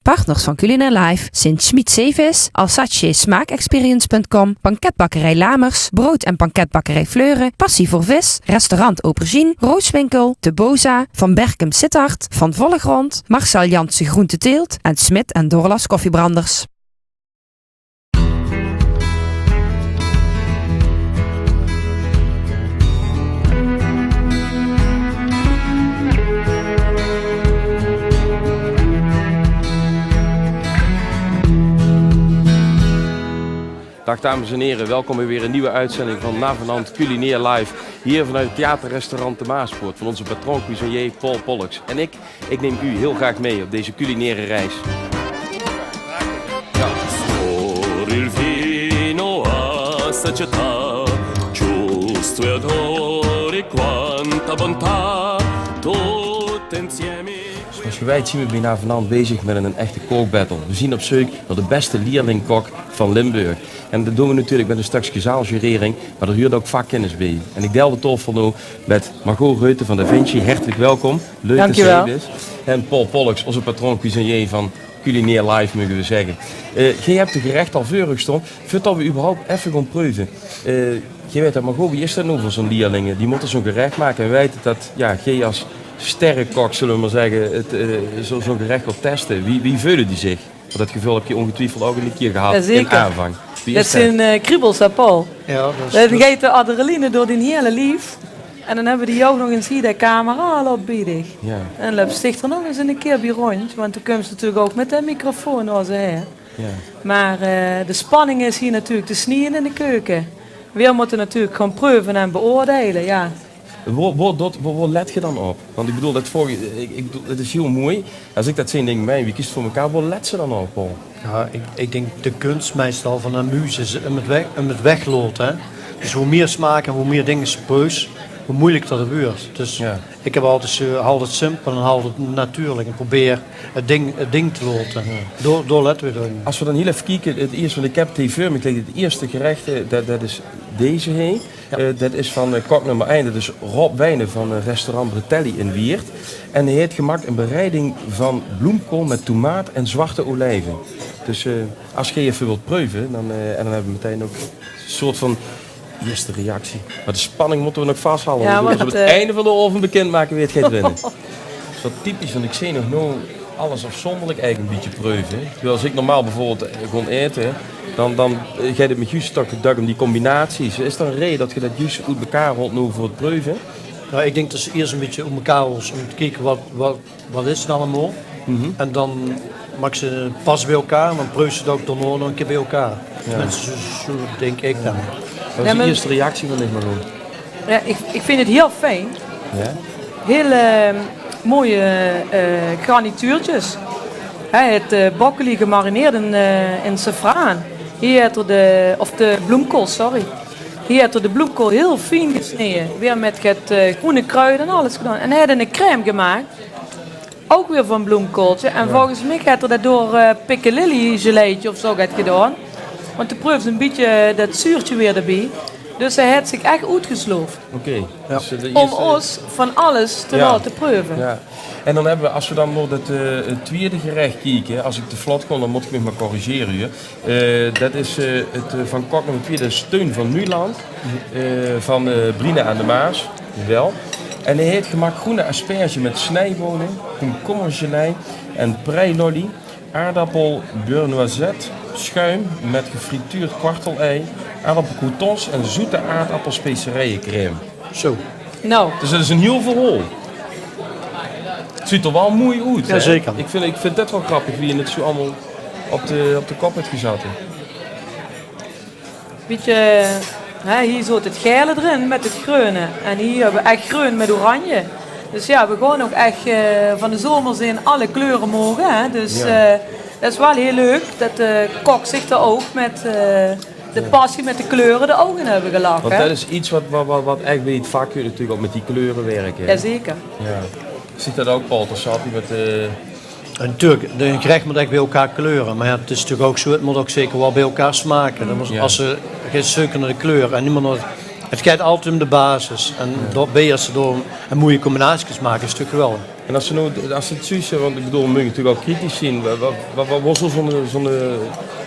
Partners van Culinaire Live zijn Schmid Zeevis, Alsace Smaakexperience.com, Banketbakkerij Lamers, Brood- en Banketbakkerij Fleuren, Passie voor Vis, Restaurant Aubergine, Rooswinkel, De Boza, Van Berkem Sittard, Van Vollegrond, Marcel Jansen Groenteteelt en Smit en Dorlas Koffiebranders. Dag dames en heren, welkom bij weer een nieuwe uitzending van Navenant Culinaire Live. Hier vanuit het theaterrestaurant De Maaspoort van onze patron cuisinier Paul Pollux. En ik neem u heel graag mee op deze culinaire reis. Zoals je weet zien we bij Navenant bezig met een echte kookbattle. We zien op zoek naar de beste leerlingkok van Limburg. En dat doen we natuurlijk met een stukje zaaljurering, maar er huurt ook vakkennis bij. En ik deel de tafel nu met Margot Reuten van Da Vinci. Hartelijk welkom. Leuk dat je er bent. En Paul Pollux, onze patron cuisinier van Culinaire Live, mogen we zeggen. Jij hebt de gerecht al vurig gestaan. Voordat we überhaupt even gaan proeven. Je weet dat, Margot, wie is dat nou voor zo'n leerlingen? Die moeten zo'n gerecht maken en weten dat jij als sterrenkok, zullen we maar zeggen, zo'n gerecht wil testen. Wie vullen die zich? Want dat gevoel heb je ongetwijfeld ook een keer gehad in aanvang. Dat zijn kriebels, hè, Paul? Ja, dat geeft de adrenaline door die hele lief. En dan hebben die jou nog eens hier de camera al opbiedig. Ja. En dan sticht er nog eens een keer bij rond. Want toen komt ze natuurlijk ook met de microfoon als hij. Ja. Maar de spanning is hier natuurlijk te snieën in de keuken. We moeten natuurlijk gaan proeven en beoordelen, ja. Waar let je dan op? Want ik bedoel, het is heel mooi. Als ik dat zie, denk ik, wie kiest voor elkaar? Waar let ze dan op, Paul? Ja, ik denk de kunst meestal van een muze is het wegloot. Hè? Dus hoe meer smaak en hoe meer dingen ze preus, hoe moeilijk dat gebeurt. Dus ja. Ik heb altijd simpel en altijd natuurlijk en probeer het ding te loten. Ja. Door letten we erin. Als we dan heel even kijken, het eerste, want ik heb TV het eerste gerecht, dat is deze heen. Ja. Dat is van kok nummer 1, dat is Rob Wijnen van restaurant Bretelli in Weert. En hij heeft gemaakt een bereiding van bloemkool met tomaat en zwarte olijven. Dus als je even wilt proeven, dan hebben we meteen ook een soort van eerste reactie. Maar de spanning moeten we nog vasthouden. Ja, als we het einde van de oven bekend maken, weet je het winnen. Dat is wat typisch, want ik zie nog nooit alles afzonderlijk eigenlijk een beetje proeven. Terwijl als ik normaal bijvoorbeeld gewoon eten, dan ga je het met juist toch om die combinaties. Is er een reden dat je dat juist uit elkaar rondnoemt voor het proeven? Nou, ik denk dat ze eerst een beetje om elkaar was om te kijken wat is het allemaal. Mm-hmm. En dan maak ze pas bij elkaar en dan proeven ze het ook nog een keer bij elkaar. Ja. Zo denk ik dan. Wat is de eerste reactie van dit maar doen? Ja, ik vind het heel fijn. Ja? Heel mooie garnituurtjes. Het broccoli gemarineerd in safraan. Hier heeft er de bloemkool, sorry. Hier heeft er de bloemkool heel fijn gesneden. Weer met het groene kruiden en alles gedaan. En hij heeft een crème gemaakt. Ook weer van bloemkooltje. En volgens mij heeft er dat door piccalilli geleitje of zo gedaan. Want de proef een beetje dat zuurtje weer erbij. Dus hij heeft zich echt uitgesloofd. Okay. Ja. Dus om ons van alles te laten proeven. Ja. En dan hebben we, als we dan nog het tweede gerecht kijken, als ik te vlot kon, dan moet ik me maar corrigeren hier. Dat is het van kok nummer 2, de steun van Nuland, van Brina aan de Maas. Wel. En hij heeft gemaakt groene asperge met snijbonen, komkommergelei en preilolly, aardappel beurre noisette, schuim met gefrituurd kwartelei, aardappelcroutons en zoete aardappelspecerijencrème. Zo. Nou. Dus dat is een heel verhaal. Het ziet er wel mooi uit. Ja, zeker. Ik vind dat wel grappig wie je het zo allemaal op de kop heeft gezet. Beetje, hier zit het gele erin met het groene. En hier hebben we echt groen met oranje. Dus ja, we gaan ook echt van de zomer in alle kleuren mogen. Hè? Dus dat is wel heel leuk dat de kok zich er ook met de passie met de kleuren de ogen hebben gelachen. Want dat is iets wat echt bij het vakje natuurlijk ook met die kleuren werken. Jazeker. Ja. Ziet dat ook, Paul, met natuurlijk, een gerecht moet echt bij elkaar kleuren. Maar ja, het is natuurlijk ook zo, het moet ook zeker wel bij elkaar smaken. Als ze gaan zoeken naar de kleur en niemand het gaat altijd om de basis. En door ze door een mooie combinaties maken is het natuurlijk geweldig. En als ze het zussen, want ik bedoel, we moeten natuurlijk ook kritisch zien. Wat was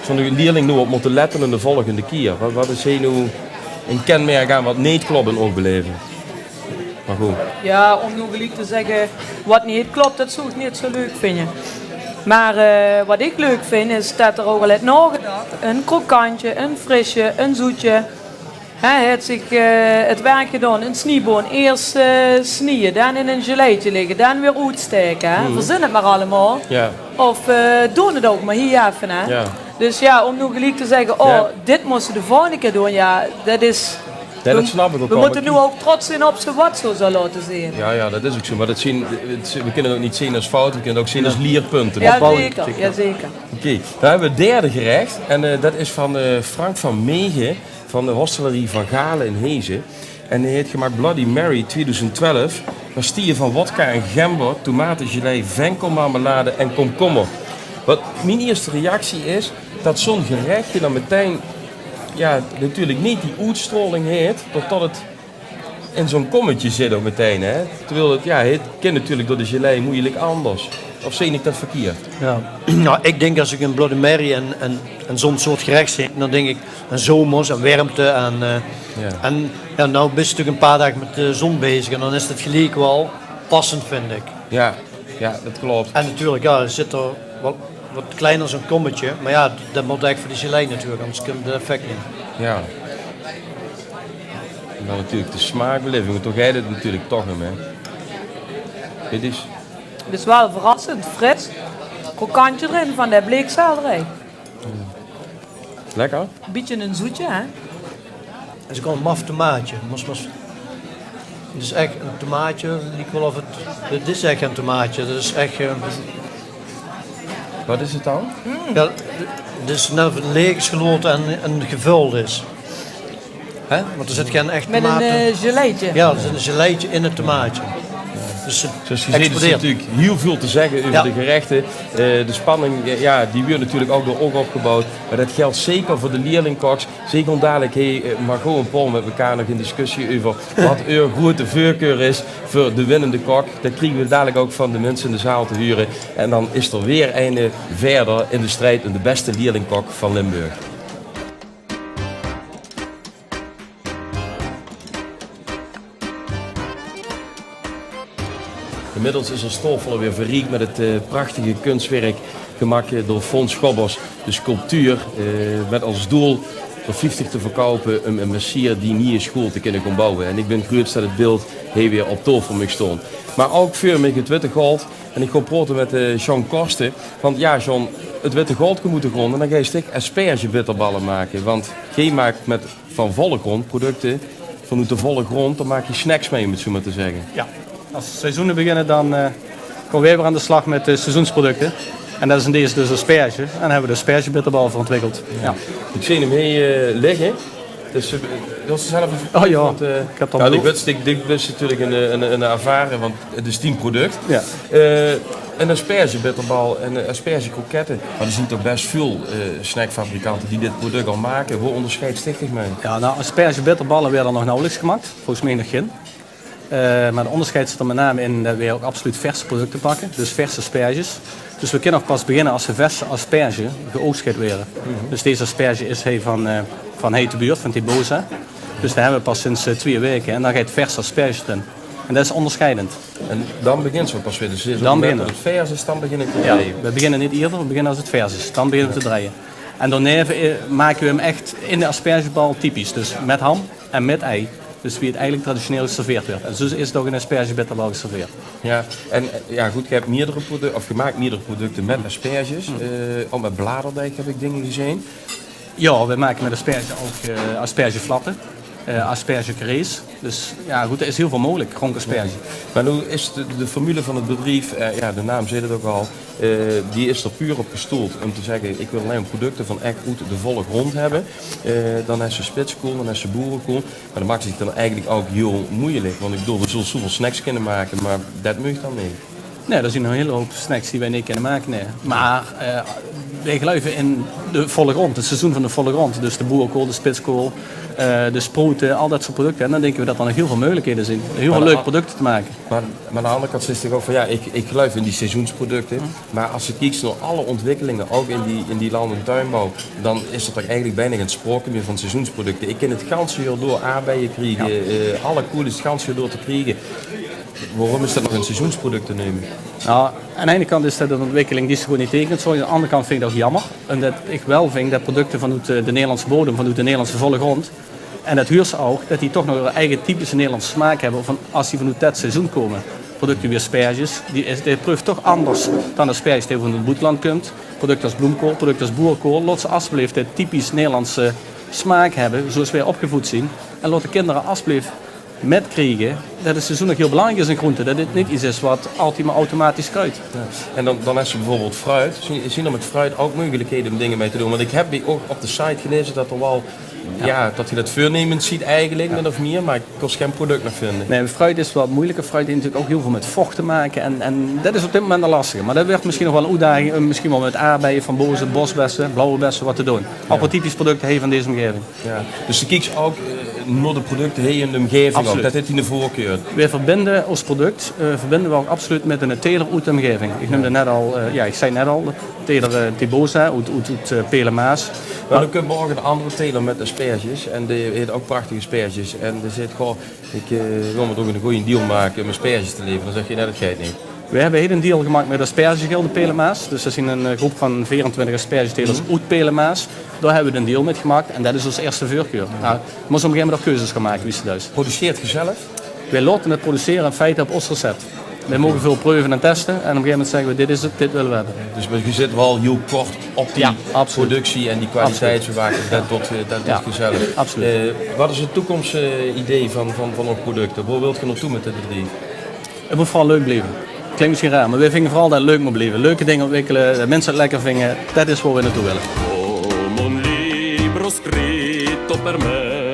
zo'n leerling nu op moeten letten in de volgende keer? Wat is hij nu een kenmerk aan wat niet klopt in oogbeleven? Maar goed. Ja, om nu gelijk te zeggen wat niet klopt, dat zou ik niet zo leuk vinden. Maar wat ik leuk vind is dat er ook al het nagedacht. Een krokantje, een frisje, een zoetje. Hij heeft zich het werk gedaan, een snieboon. Eerst snieën, dan in een geleitje liggen, dan weer uitsteken. Verzin het maar allemaal. Ja. Of doen het ook maar hier even. Hè? Ja. Dus ja, om nu gelijk te zeggen, dit moesten de volgende keer doen, ja, dat is... Ja, dat snap ik ook we al. moeten nu ook trots zijn op ze wat zo zal laten zien. Ja, dat is ook zo. Maar we kunnen het ook niet zien als fout, we kunnen het ook zien als leerpunten. Ja, zeker. Oké, dan hebben we het derde gerecht. En dat is van Frank van Meegen van de Hostelerie van Galen in Hezen. En hij heeft gemaakt Bloody Mary 2012. Pastille van wodka en gember, tomatengelei, venkelmarmelade en komkommer. Wat mijn eerste reactie is, dat zo'n gerechtje dan meteen... Ja, natuurlijk niet die uitstraling heeft, totdat het in zo'n kommetje zit ook meteen. Hè? Terwijl het kan natuurlijk door de gelei moeilijk anders. Of zie ik dat verkeerd? Ja. Nou, ik denk als ik een Bloody Mary en zo'n soort gerecht zie, dan denk ik aan zomers en warmte. En nou ben je natuurlijk een paar dagen met de zon bezig en dan is het gelijk wel passend, vind ik. Ja, dat klopt. En natuurlijk, er zit er wat kleiner zo'n kommetje, maar ja, dat moet eigenlijk voor de gelei natuurlijk, anders kun je het effect niet. Ja. En dan natuurlijk de smaakbeleving, toch jij het natuurlijk toch hem, hè? Dit is... Het is wel verrassend, fris. Krokantje erin van de bleekselderij. Lekker? Een beetje een zoetje, hè? Het is gewoon een maf tomaatje. Het is echt een tomaatje, ik wil of het is echt een tomaatje, dat is echt... Wat is het dan? Ja, het is net of het leeg is geloten en gevuld is. Hè? Want er zit geen echt met tomaten. Met een geleitje. Ja, er zit een geleitje in het tomaatje. Dus zoals je ziet is er natuurlijk heel veel te zeggen over de gerechten. De spanning, die wordt natuurlijk ook door opgebouwd. Maar dat geldt zeker voor de leerlingkoks. Zeker om dadelijk, Margot en Paul met elkaar nog in discussie over wat uw grote voorkeur is voor de winnende kok. Dat krijgen we dadelijk ook van de mensen in de zaal te huren. En dan is er weer een verder in de strijd om de beste leerlingkok van Limburg. Inmiddels is er Stoffel weer verriekt met het prachtige kunstwerk gemaakt door Fons Schobbers. De sculptuur met als doel voor 50 te verkopen een messier die niet in school te kunnen gaan bouwen. En ik ben gerust dat het beeld hier weer op tafel mag staan. Maar ook voor met het witte goud. En ik ga praten met Jean Korsten. Want ja, Jean, het witte goud moet moeten grond. En dan ga je stuk asperge bitterballen maken. Want je maakt met van volle grond producten vanuit de volle grond. Dan maak je snacks mee, om het zo maar te zeggen. Ja. Als seizoenen beginnen, dan gaan we weer aan de slag met de seizoensproducten. En dat is in deze dus asperge. En daar hebben we de aspergebitterbal voor ontwikkeld. Ja. Ik zie hem hier liggen. Dus wil ze zelf even... Oh ja, want, ik heb dat dit is natuurlijk een ervaren, want het is teamproduct. Ja. Een aspergebitterbal en een aspergekroketten. Maar er zijn toch best veel snackfabrikanten die dit product al maken. Hoe onderscheidt Stichting mee? Ja, nou, aspergebitterballen werden nog nauwelijks gemaakt. Volgens mij nog geen. Maar de onderscheid zit er met name in dat we ook absoluut verse producten pakken. Dus verse asperges. Dus we kunnen ook pas beginnen als de verse asperge geoogst gaat worden. Dus deze asperge is van Hete Buurt, van Tiboza. Dus daar hebben we pas sinds 2 weken. En dan gaat verse asperge in. En dat is onderscheidend. En dan begint zo pas weer. Dus dan beginnen het vers is, dan beginnen te draaien. Ja, we beginnen niet eerder, we beginnen als het vers is. Dan beginnen we te draaien. En daarna maken we hem echt in de aspergebal typisch. Dus met ham en met ei. Dus wie het eigenlijk traditioneel geserveerd werd. En zo is het ook in een aspergebitterbal geserveerd. Ja, en ja goed, je hebt meerdere producten, of gemaakt meerdere producten met asperges. Ook met bladerdijk heb ik dingen gezien. Ja, we maken met asperge ook aspergeflappen. Aspergecarees. Dus ja goed, er is heel veel mogelijk, gewoon asperge. Maar nu is de formule van het bedrijf, de naam zegt het ook al, die is er puur op gestoeld om te zeggen, ik wil alleen producten van echt uit de volle grond hebben. Dan is ze spitskool, dan is ze boerenkool. Maar dat maakt het dan eigenlijk ook heel moeilijk. Want ik bedoel, we zullen zoveel snacks kunnen maken, maar dat mag dan niet. Nee, er zijn nog een hele hoop snacks die wij niet kunnen maken. Nee. Maar wij geloven in de volle grond, het seizoen van de volle grond. Dus de boerenkool, de spitskool, de sproeten, al dat soort producten. En dan denken we dat er nog heel veel mogelijkheden zijn. Heel veel leuke producten te maken. Maar aan de andere kant is het ook van, ja, ik geloof in die seizoensproducten. Maar als je kijkt naar alle ontwikkelingen, ook in die land- en tuinbouw, dan is er toch eigenlijk bijna geen sprake meer van seizoensproducten. Ik ken het ganse jaar door aardbeien krijgen, alle koelen het ganse jaar door te krijgen. Waarom is dat nog een seizoensproduct te nemen? Nou, aan de ene kant is dat een ontwikkeling die ze gewoon niet tekent. Aan de andere kant vind ik dat jammer. En dat ik wel vind dat producten vanuit de Nederlandse bodem, vanuit de Nederlandse volle grond. En dat huurt ze ook, dat die toch nog een eigen typische Nederlandse smaak hebben van als die vanuit dat seizoen komen. Producten weer asperges, die proeft toch anders dan de asperges die van het boetland komt. Producten als bloemkool, producten als boerenkool. Laat ze alsjeblieft de typisch Nederlandse smaak hebben, zoals wij opgevoed zien. En laat de kinderen alsjeblieft metkrijgen dat het seizoen nog heel belangrijk is in groenten. Dat dit niet iets is wat altijd maar automatisch kruidt. Ja. En dan is er bijvoorbeeld fruit. Zien er met fruit ook mogelijkheden om dingen mee te doen? Want ik heb ook op de site gelezen dat er wel, dat je dat voornemend ziet eigenlijk, min of meer, maar ik kon geen product nog vinden. Nee, fruit is wat moeilijker. Fruit heeft natuurlijk ook heel veel met vocht te maken en dat is op dit moment een lastige. Maar dat werd misschien nog wel een uitdaging, misschien wel met aardbeien, van bozen, bosbessen, blauwe bessen, wat te doen. Allemaal typisch producten heeft van deze omgeving. Ja. Dus de kieks ook naar de producten heen in de omgeving ook. Dat heeft in de voorkeur. We verbinden ons product verbinden we ook absoluut met een teler uit de omgeving. Ik noemde net al, ik zei net al, teler Tibosa uit Pelemaas. Maar dan kunnen we ook een andere teler met asperges en die heeft ook prachtige asperges. En die zegt, goh, ik wil me toch een goede deal maken om asperges te leveren. Dan zeg je, nee, dat gaat niet. We hebben heel een deal gemaakt met Aspergegilde Pelemaas. Dus dat is een groep van 24 aspergetelers uit Pelemaas. Daar hebben we een deal mee gemaakt en dat is onze eerste voorkeur. Nou, we moeten op een gegeven moment ook keuzes gaan maken, wist je dus. Produceert je zelf? Wij laten het produceren in feite op ons recept. Wij mogen veel proeven en testen en op een gegeven moment zeggen we dit is het, dit willen we hebben. Dus je zit wel heel kort op die productie en die kwaliteitsbewaking, dat doet je zelf. Absoluut. Wat is het toekomstidee van ons producten? Waar wilt je naartoe met dit bedrijf? Het moet vooral leuk blijven. Klinkt misschien raar, maar wij vinden vooral dat het leuk moet blijven. Leuke dingen ontwikkelen, dat mensen het lekker vinden, dat is waar we naartoe willen. Come un libro scritto per me,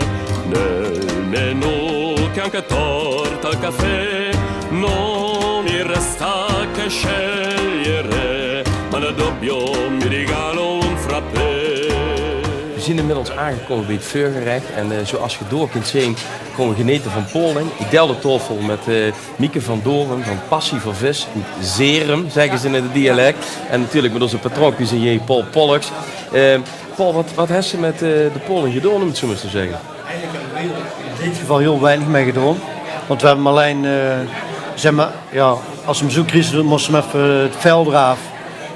nel menù che anche torta al caffè, non mi resta che scegliere, ma nel dubbio mi regalo un frappé. We zijn inmiddels aangekomen bij het vuurgerecht en zoals je door kunt zien, gewoon geneten van Polen. Ik deel de tafel met Mieke van Doren van Passie voor Vis, Zerum zeggen ze in het dialect. En natuurlijk met onze patroon cuisinier Paul Pollux. Paul, wat heeft ze met de Polen gedaan, om het zo maar te zeggen? Eigenlijk hebben we in dit geval heel weinig mee gedaan. Want we hebben alleen, zeg maar, ja, als ze hem zo kriezen doen, moesten ze even het vel eraf.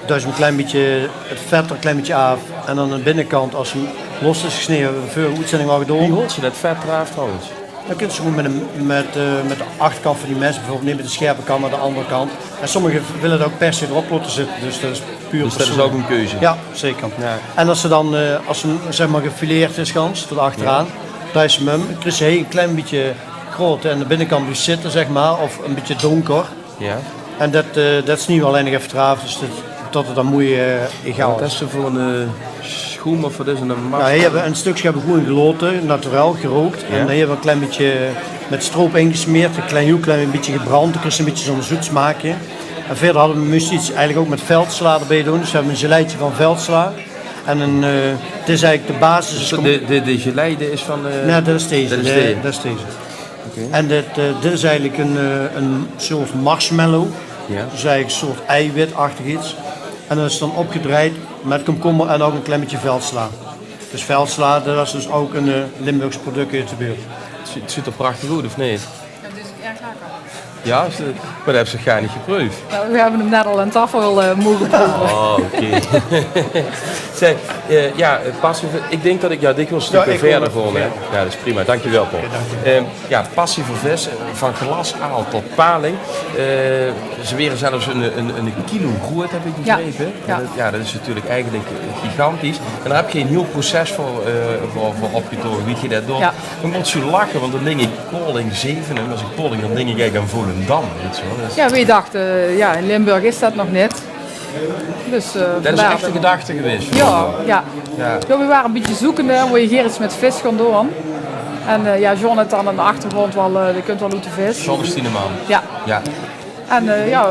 Dus een klein beetje het vet er een klein beetje af. En aan de binnenkant, als hem los is gesneden, hebben we veel uitzending al gedaan. Wie hoort ze dat vet eraf trouwens? Dan kun je ze gewoon met de achterkant van die mes bijvoorbeeld nemen, met de scherpe kant naar de andere kant. En sommigen willen dat ook per se erop laten zitten, dus dat is puur Dus dat is ook een keuze? Ja, zeker. Ja. En als ze dan, als ze zeg maar gefileerd is gans, tot achteraan, dan is hem, krijg je een klein beetje groot en de binnenkant blijft zitten, zeg maar, of een beetje donker. Ja. En dat is niet alleen nog even traaf, dus tot het dan moeie egaal Wat is. is er voor een schoen of wat is een mast? Nou, hier hebben we een stukje hebben we gewoon geloten, naturel, gerookt. Ja. En hier hebben we een klein beetje met stroop ingesmeerd, heel klein beetje gebrand. Dan krijg je een beetje zo'n zoet smaakje. En verder hadden we moest iets eigenlijk ook met veldsla erbij doen. Dus we hebben een geleitje van veldsla. En het is eigenlijk de basis. De geleide is van... Nee, dat is deze. Dat is deze. Dat is deze. Oké. En dit is eigenlijk een soort marshmallow. Ja. Dus eigenlijk een soort eiwitachtig iets. En dat is dan opgedraaid met komkommer en ook een klein beetje veldsla. Dus veldsla, dat is dus ook een Limburgs product uit de buurt. Het ziet er prachtig uit, of niet? Ja, het is erg lekker. Ja, maar dat hebben ze gar niet geproefd. Nou, we hebben hem net al aan tafel mogen proeven. Oh, oké. Zeg, passie, ik denk dat ik dikwijls een stukje verder gewoon. Hè? Ja, dat is prima. Dankjewel, Paul. Passie voor vis, van glasaal tot paling. Ze weren zelfs een kilo groeit, heb ik begrepen. Ja. Dat is natuurlijk eigenlijk gigantisch. En daar heb je een heel proces voor opgetogen. Wie je dat doet. Ja. Dan moet je lachen, want dan denk ik Poling 7. En als ik Poling, dan denk ik aan Volendam. Weet je wel. Dat is, Ja, we dachten, in Limburg is dat nog niet. Dus, dat is echt een gedachte geweest. Ja. Ja. Ja, we waren een beetje zoekende, hoe je hier iets met vis gaan doen. En John heeft dan aan de achtergrond wel, je kunt wel uit de vis. Zonder Stieneman. Ja. Ja. En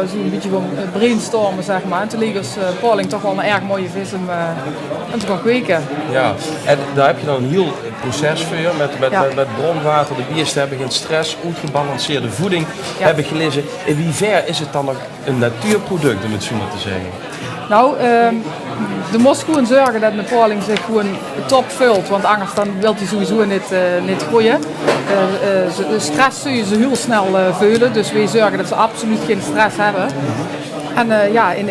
zo een beetje van brainstormen, zeg maar. En toen leek ons Pauling toch wel een erg mooie vis om te gaan kweken. Ja, en daar heb je dan een heel proces voor, met bronwater, de biersten hebben geen stress, goed gebalanceerde voeding, heb ik gelezen. In wie is het dan nog een natuurproduct, om het zo maar te zeggen? Nou, de moest gewoon zorgen dat een Pauling zich gewoon top vult, want anders dan wil hij sowieso niet groeien. De stress zul je ze heel snel veulen, dus wij zorgen dat ze absoluut geen stress hebben. En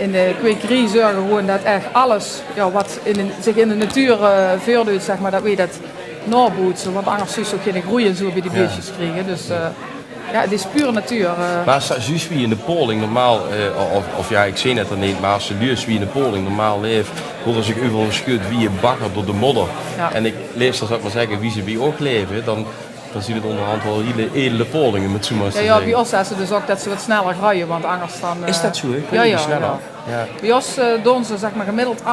in de kwekerij zorgen we gewoon dat echt alles wat zich in de natuur voordoet, zeg maar, dat we dat nabootsen, want anders zul je ook geen groei en zo bij die beestjes krijgen. Dus, het is pure natuur. Maar zoals wie in de Pauling normaal, ik zie het er niet, maar als wie in de Pauling normaal leeft, horen zich overal geschud wie je bakker door de modder. Ja. En ik lees dat, zou ik maar zeggen, wie ze bij ook leven, dan zien het onderhand wel hele edele Paulingen met zo'n Ja, bij ons is het dus ook dat ze wat sneller groeien, want anders dan... Is dat zo? Ja. Bij ons doen ze zeg maar gemiddeld 1,5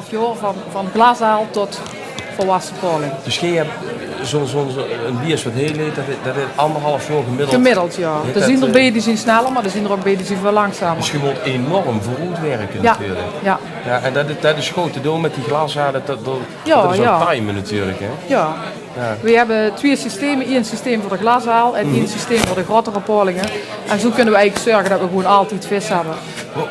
jaar van glasaal tot volwassen Pauling. Dus je hebt een bier wat heel heet, dat is 1,5 jaar gemiddeld? Gemiddeld, ja. Er zijn er bij die zijn sneller, maar er zijn er ook bij die zijn veel langzamer. Dus je moet enorm vooruit werken natuurlijk. Ja. Ja, en dat is goed te doen met die glaszaden, dat is ook timen natuurlijk. Hè? Ja. We hebben 2 systemen, 1 systeem voor de glashaal en 1 systeem voor de grotere Paulingen. En zo kunnen we eigenlijk zorgen dat we gewoon altijd vis hebben.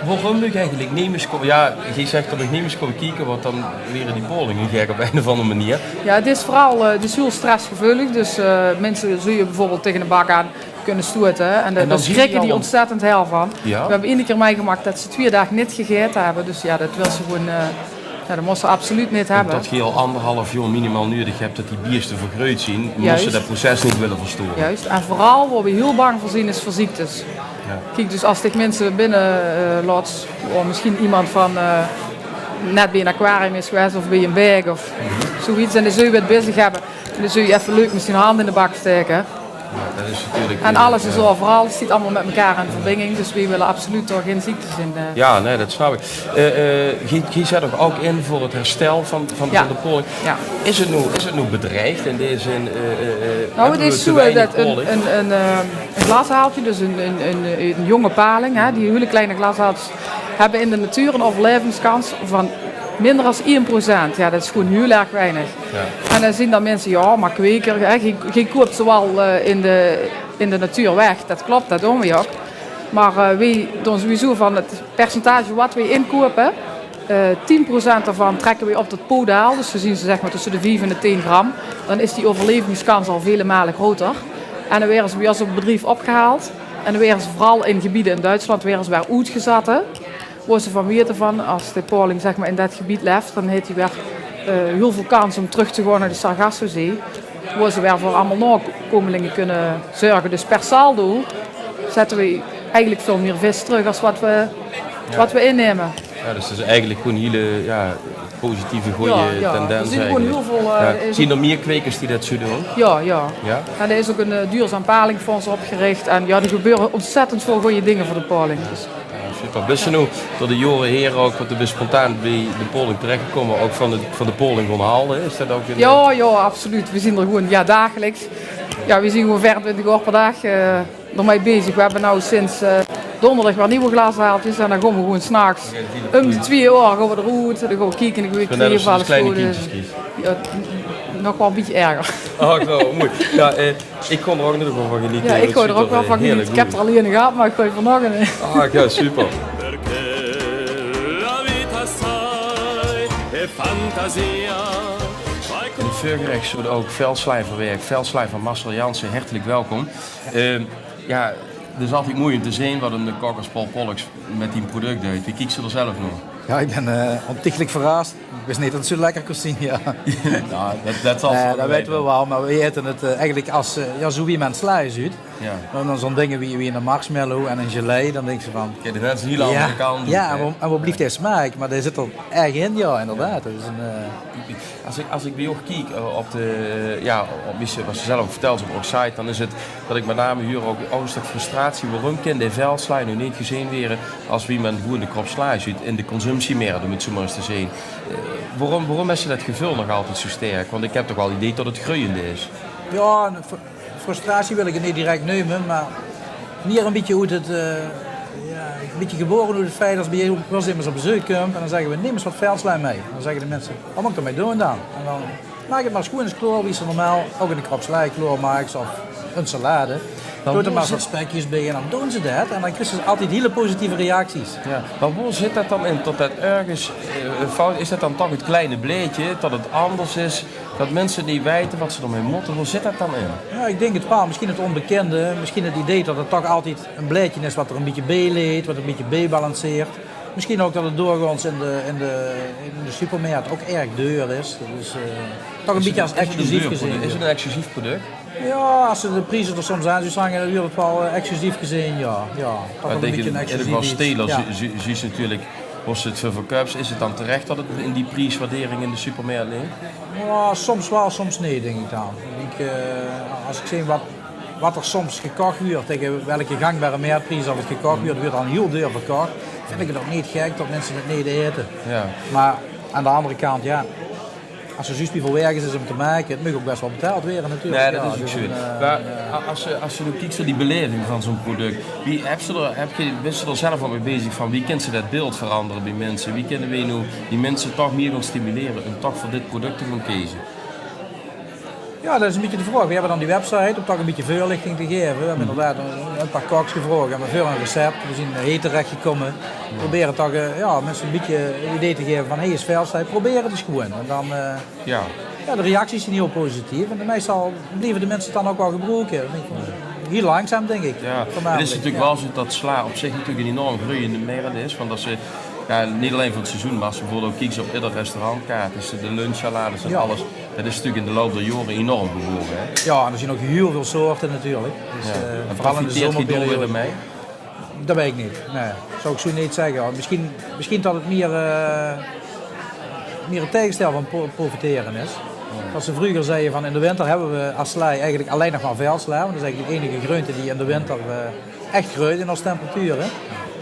Waarom doe je eigenlijk niet eens komen? Ja, je zegt dat ik niet eens kom kijken, want dan leren die Paulingen gek op een of andere manier. Ja, het is vooral heel stressgevoelig, dus mensen zul je bijvoorbeeld tegen de bak aan kunnen stoten. En dan schrikken die ontzettend heel van. Ja. We hebben 1 keer meegemaakt dat ze 2 dagen niet gegeten hebben, dus ja, dat wil ze gewoon... dat moest ze absoluut niet hebben. Dat je al 1,5 jaar minimaal nodig hebt dat die biersten vergroeid zien, moest ze dat proces niet willen verstoren. Juist, en vooral waar we heel bang voor zijn is voor ziektes. Ja. Kijk, dus als ik mensen binnen laat, of misschien iemand van net bij een aquarium is geweest of bij een berg of zoiets, en dan zul je het bezig hebben. En dan zul je even leuk misschien een hand in de bak steken. Ja, dat is natuurlijk, en alles is overal, het zit allemaal met elkaar in verbinding, dus we willen absoluut toch geen ziektes in. Ja, nee, dat snap ik. Je zet ook in voor het herstel van de Pauling. Ja. Is het nu bedreigd in deze zin? Nou, het is zo dat een glashaaltje, dus een jonge paling, die hele kleine glashaaltjes, hebben in de natuur een overlevingskans van minder dan 1%. Ja, dat is gewoon heel erg weinig. Ja. En dan zien dan mensen, maar kweker, je koopt ze wel in de natuur weg. Dat klopt, dat doen we ook. Maar wij doen sowieso van het percentage wat we inkopen, 10% daarvan trekken we op tot podaal. Dus we zien ze zeg maar tussen de 5 en de 10 gram. Dan is die overlevingskans al vele malen groter. En dan werden ze bij ons op het bedrijf opgehaald. En dan werden ze vooral in gebieden in Duitsland weer uitgezet. Waar ze van weten van, als de Pauling zeg maar, in dat gebied leeft, dan heeft hij weer heel veel kans om terug te gaan naar de Sargassozee. Waar ze weer voor allemaal nakomelingen kunnen zorgen. Dus per saldo zetten we eigenlijk veel meer vis terug als wat we innemen. Ja, dus dat is eigenlijk gewoon een hele positieve, goede tendens. Er gewoon heel veel, zien er meer kwekers die dat zo doen? Ja. En er is ook een duurzaam palingfonds opgericht. En er gebeuren ontzettend veel goede dingen voor de paling. Dus. Super. Ben je nu door de jaren heren ook wat er spontaan bij de Pauling terechtgekomen, ook van de Pauling gaan halen? Is dat ook een... Ja, absoluut. We zien er gewoon dagelijks. Ja, we zien gewoon 24 uur per dag ermee bezig. We hebben nu sinds donderdag weer nieuwe glashaaltjes en dan gaan we gewoon s'nachts om de 2 uur gaan we eruit. Dan gaan we kijken en dan gaan we van kleine kindjes nog wel een beetje erger. Oh, zo, mooi. Ja, ik kon er ook nog van genieten. Ja, ik kon er ook wel van genieten. Ik heb er alleen gehad, maar ik gooi er nog een. Ja, super. In het voorgerecht zullen ook veldslijverwerk, veldslijver Marcel Jansen, hartelijk welkom. Het is altijd mooi om te zien wat een kokkers Paul Pollux met die product doet. Wie kijkt ze er zelf nog? Ja, ik ben ontiegelijk verrast. Ik wist niet dat het zo lekker kon zien. Ja. Dat zal dat weten we wel, maar we eten het eigenlijk als zo wie men slijs uit. Ja. En dan zo'n dingen wie een marshmallow en een gelei, dan denk je van... Kijk, de mensen hier andere kant. Ja, en wat blijft hij smaak, maar er zit er erg in, ja, inderdaad. Dus als ik bij jou kijk op wat ze zelf ook vertelt op site, dan is het dat ik met name hier ook een stuk frustratie, waarom kan de veldsla nu niet gezien worden als wie men gewoon de krop sla ziet in de consumptie meer, om het zo maar eens te zien. Waarom is dat gevoel nog altijd zo sterk? Want ik heb toch wel het idee dat het groeiende is. Ja, frustratie wil ik het niet direct nemen, maar meer een beetje hoe het... een beetje geboren door het feit als bij je wel eens op bezoek komt en dan zeggen we neem eens wat veldslijm mee. Dan zeggen de mensen, wat moet ik ermee doen dan? En dan maak het maar eens goed in kloor, wie ze normaal ook in de kropslei kloor maakt of een salade. Doe er maar wat spekjes bij en dan doen ze dat en dan krijgen ze altijd hele positieve reacties. Ja. Maar hoe zit dat dan in? Tot dat ergens fout is dat dan toch het kleine bleetje, dat het anders is, dat mensen niet weten wat ze ermee moeten. Hoe zit dat dan in? Ja, ik denk het wel. Misschien het onbekende, misschien het idee dat het toch altijd een bleetje is wat er een beetje bijleed, wat een beetje bijbalanceert. Misschien ook dat het doorgaans in de supermarkt ook erg duur is. Dus toch een beetje als exclusief gezien. Is het een exclusief product? Ja, als ze de prijzen er soms aan hangen, dan wordt het wel exclusief gezien, ja. Toch een beetje een exclusief iets. Stelen, zie je natuurlijk, was het voor verkoops, is het dan terecht dat het in die prijswaardering in de supermarkt ligt? Ja, soms wel, soms nee, denk ik dan. Als ik zie wat er soms gekocht wordt, tegen welke gangbare meerprijs dat het gekocht wordt dan heel duur verkocht, vind ik het ook niet gek dat mensen het niet eten. Ja. Maar aan de andere kant, ja. Als er juist veel werk is om te maken, het moet ook best wel betaald worden natuurlijk. Nee, dat is ook zo. Maar als je nu kijkt naar die beleving van zo'n product, bent je er zelf al mee bezig van wie kent ze dat beeld veranderen bij mensen? Wie kunnen we nu die mensen toch meer gaan stimuleren om toch voor dit product te gaan kiezen? Ja, dat is een beetje de vraag. We hebben dan die website om toch een beetje voorlichting te geven. We hebben inderdaad een paar koks gevraagd. We hebben veel een recept. We zijn hier terechtgekomen. We proberen toch mensen een beetje een idee te geven van is veldstrijd. Probeer het eens gewoon. En dan, de reacties zijn heel positief. En meestal blijven de mensen het dan ook wel gebruiken. Heel langzaam denk ik. Ja, het is natuurlijk wel zo dat sla op zich natuurlijk een enorm groeiende merk is. Want als je, niet alleen voor het seizoen, maar als je bijvoorbeeld ook kijkt op ieder restaurantkaart, is de lunchsalades en alles. Dat is natuurlijk in de loop der jaren enorm bewogen. Ja, en er zijn ook heel veel soorten natuurlijk. Dus, vooral in de zomerperiode ermee? Dat weet ik niet. Nee, zou ik zo niet zeggen. Misschien dat het meer een tegenstel van profiteren is. Als ze vroeger zeiden van in de winter hebben we als slei eigenlijk alleen nog maar veldsla. Want dat is eigenlijk de enige groente die in de winter echt groeit in als temperaturen.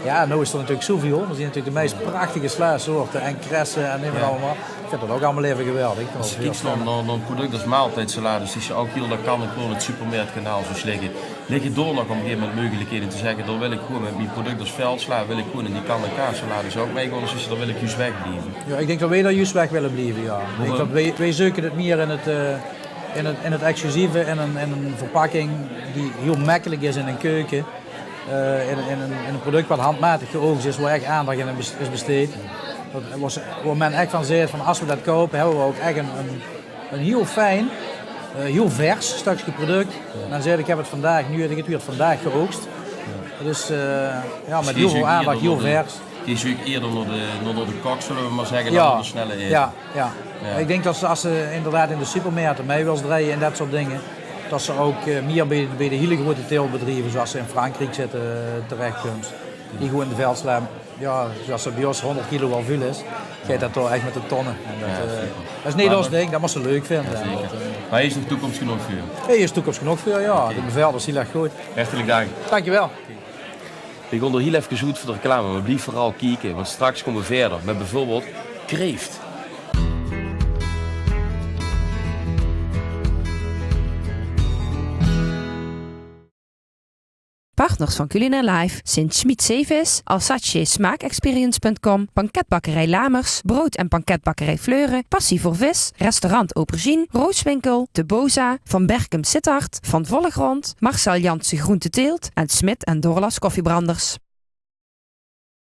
Ja, nu is er natuurlijk zoveel. Er zijn natuurlijk de meest prachtige sluissoorten en kressen en noem allemaal. Ik vind dat ook allemaal even geweldig. Als je kijkt naar een product als maaltijdsalades, die je ook heel dat kan gewoon het supermarktkanaal zo liggen. Lig je door nog op een gegeven moment mogelijkheden te zeggen, dan wil ik gewoon met mijn product als veldsla, wil ik gewoon in die kan en kaassalades ook mee, dus dan wil ik juist wegblijven. Ja, ik denk dat wij daar juist weg willen blijven, ja. Ik denk dat wij zoeken het meer in het exclusieve, in een verpakking die heel makkelijk is in een keuken. In een product wat handmatig geoogst is, waar echt aandacht in is besteed. Waar men echt van zegt, van als we dat kopen, hebben we ook echt een heel fijn, heel vers stukje product. En dan zeg ik heb het vandaag, nu heb ik het weer vandaag geoogst. Dus met heel veel aandacht, heel vers. Die zie ik eerder naar de kok, zullen we maar zeggen, dan de snelle eten. Ja. Ik denk dat als ze inderdaad in de supermarkten mee wil draaien en dat soort dingen, dat ze ook meer bij de hele grote teelbedrijven, zoals ze in Frankrijk zitten, terechtkomt. Die gewoon in de veldslaan, zoals ze bij ons 100 kilo wel veel is, gaat dat toch echt met de tonnen. En dat is niet ons ding, dat moet ze leuk vinden. Ja, maar hier is nog toekomst genoeg voor je? Hier is toekomst genoeg voor je, ja. De bevel is heel erg goed. Hartelijk dank. Dankjewel. Ik kon er heel even zoet voor de reclame, maar blijf vooral kijken, want straks komen we verder met bijvoorbeeld kreeft. Partners van Culinair Live zijn Schmid Zeevis, Alsace Smaakexperience.com, Banketbakkerij Lamers, Brood- en Banketbakkerij Fleuren, Passie voor Vis, Restaurant Aubergine, Rooswinkel, De Boza, Van Berkem Sittard, Van Vollegrond, Marcel Jansen Groenteteelt en Smit en Dorlas Koffiebranders.